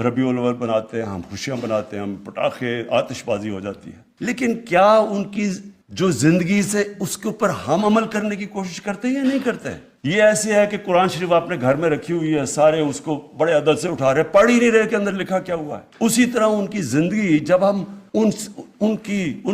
ربیع الاول بناتے ہیں ہم، خوشیاں مناتے ہیں ہم، پٹاخے، آتش بازی ہو جاتی ہے، لیکن کیا ان کی جو زندگی سے اس کے اوپر ہم عمل کرنے کی کوشش کرتے ہیں یا نہیں کرتے؟ یہ ایسے ہے کہ قرآن شریف آپ نے گھر میں رکھی ہوئی ہے، سارے اس کو بڑے ادب سے اٹھا رہے، پڑھ ہی نہیں رہے کہ اندر لکھا کیا ہوا ہے۔ اسی طرح ان کی زندگی، جب ہم ان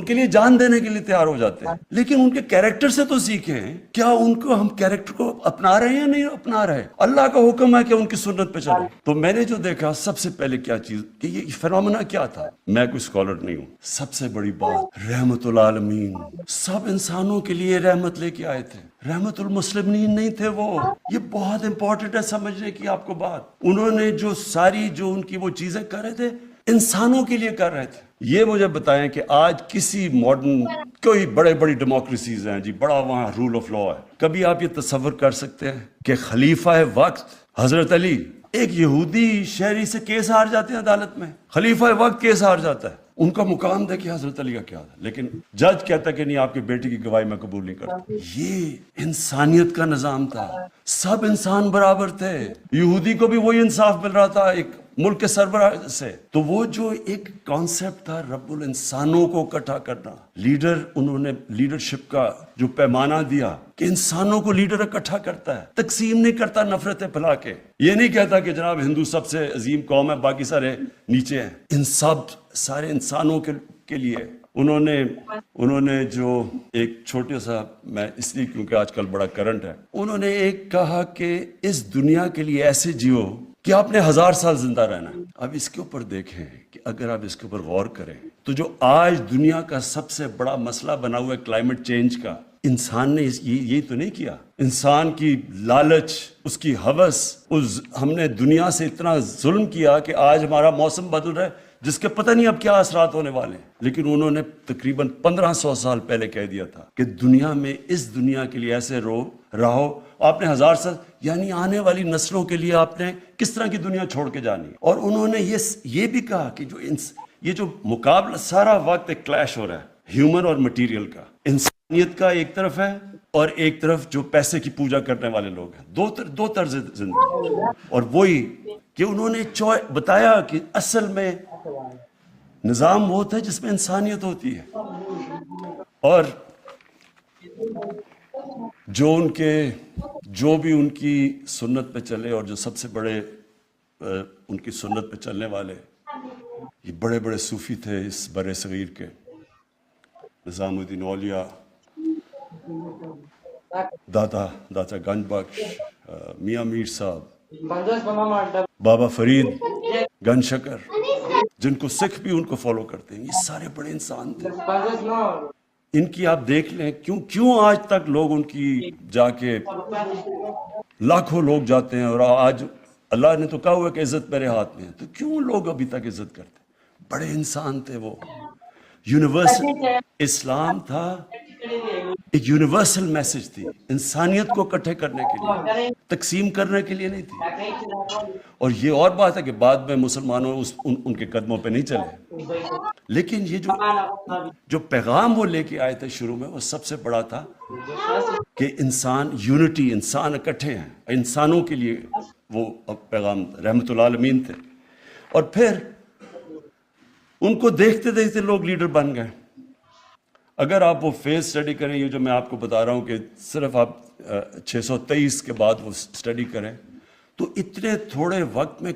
کے لیے جان دینے کے لیے تیار ہو جاتے ہیں، لیکن ان کے کیریکٹر سے تو سیکھیں، کیا ان کو ہم کیریکٹر کو اپنا رہے ہیں یا نہیں اپنا رہے؟ اللہ کا حکم ہے کہ ان کی سنت پہ چلیں۔ تو میں نے جو دیکھا سب سے پہلے کیا چیز کہ یہ فینومینا کیا تھا، میں کوئی اسکالر نہیں ہوں، سب سے بڑی بات رحمت العالمین، سب انسانوں کے لیے رحمت لے کے آئے تھے، رحمت المسلمین نہیں تھے وہ۔ یہ بہت امپورٹنٹ ہے سمجھنے کی آپ کو بات۔ انہوں نے جو ساری جو ان کی وہ چیزیں کر رہے تھے انسانوں کے لیے کر رہے تھے۔ یہ مجھے بتائیں کہ آج کسی ماڈرن کوئی بڑی ڈیموکریسیز ہیں جی، بڑا وہاں رول آف لا ہے، کبھی آپ یہ تصور کر سکتے ہیں کہ خلیفہ وقت حضرت علی، ایک یہودی شہری سے کیس ہار جاتے ہیں عدالت میں، خلیفہ وقت کیس ہار جاتا ہے، ان کا مقام دیکھیں حضرت علی کا کیا تھا، لیکن جج کہتا کہ نہیں، آپ کی بیٹی کی گواہی میں قبول نہیں کرتا۔ یہ انسانیت کا نظام تھا، سب انسان برابر تھے، یہودی کو بھی وہی انصاف مل رہا تھا ایک ملک کے سربراہ سے۔ تو وہ جو ایک کانسیپٹ تھا رب الانسانوں کو اکٹھا کرنا، لیڈر، انہوں نے لیڈرشپ کا جو پیمانہ دیا کہ انسانوں کو لیڈر اکٹھا کرتا ہے، تقسیم نہیں کرتا نفرتیں پھیلا کے۔ یہ نہیں کہتا کہ جناب ہندو سب سے عظیم قوم ہے، باقی سارے نیچے ہیں، ان سب سارے انسانوں کے لیے انہوں نے جو ایک چھوٹے سا، میں اس لیے کیونکہ آج کل بڑا کرنٹ ہے، انہوں نے ایک کہا کہ اس دنیا کے لیے ایسے جیو کہ آپ نے 1000 سال زندہ رہنا ہے۔ اب اس کے اوپر دیکھیں کہ اگر آپ اس کے اوپر غور کریں تو جو آج دنیا کا سب سے بڑا مسئلہ بنا ہوا ہے کلائمیٹ چینج کا، انسان نے یہ تو نہیں کیا۔ انسان کی لالچ، اس کی ہوس، ہم نے دنیا سے اتنا ظلم کیا کہ آج ہمارا موسم بدل رہا ہے جس کے پتہ نہیں اب کیا اثرات ہونے والے ہیں، لیکن انہوں نے تقریباً 1500 سال پہلے کہہ دیا تھا کہ دنیا میں، اس دنیا کے لیے ایسے رہو، آپ نے 1000 سال، یعنی آنے والی نسلوں کے لیے آپ نے کس طرح کی دنیا چھوڑ کے جانی۔ اور انہوں نے یہ بھی کہا کہ یہ جو مقابلہ سارا وقت ایک کلیش ہو رہا ہے ہیومن اور مٹیریل کا، انسانیت کا ایک طرف ہے اور ایک طرف جو پیسے کی پوجا کرنے والے لوگ ہیں، دو طرز زندگی۔ اور وہی کہ انہوں نے بتایا کہ اصل میں نظام وہ ہوتا ہے جس میں انسانیت ہوتی ہے، اور جو بھی ان کی سنت پہ چلے، اور جو سب سے بڑے ان کی سنت پہ چلنے والے یہ بڑے صوفی تھے اس بر صغیر کے، نظام الدین اولیاء، داتا گنج بخش، میاں میر صاحب، بابا فرید گنج شکر، جن کو سکھ بھی ان کو فالو کرتے ہیں، یہ سارے بڑے انسان تھے۔ ان کی آپ دیکھ لیں کیوں آج تک لوگ ان کی جا کے لاکھوں لوگ جاتے ہیں، اور آج اللہ نے تو کہا ہوا کہ عزت میرے ہاتھ میں ہے، تو کیوں لوگ ابھی تک عزت کرتے ہیں؟ بڑے انسان تھے وہ۔ یونیورسل اسلام تھا، ایک یونیورسل میسج تھی، انسانیت کو اکٹھے کرنے کے لیے، تقسیم کرنے کے لیے نہیں تھی۔ اور یہ اور بات ہے کہ بعد میں مسلمانوں ان کے قدموں پہ نہیں چلے، لیکن یہ جو پیغام وہ لے کے آئے تھے شروع میں، وہ سب سے بڑا تھا کہ انسان یونٹی، انسان اکٹھے ہیں، انسانوں کے لیے وہ پیغام رحمت العالمین تھے۔ اور پھر ان کو دیکھتے دیکھتے لوگ لیڈر بن گئے۔ اگر آپ وہ فیز سٹڈی کریں، یہ جو میں آپ کو بتا رہا ہوں کہ صرف آپ 623 کے بعد وہ سٹڈی کریں، تو اتنے تھوڑے وقت میں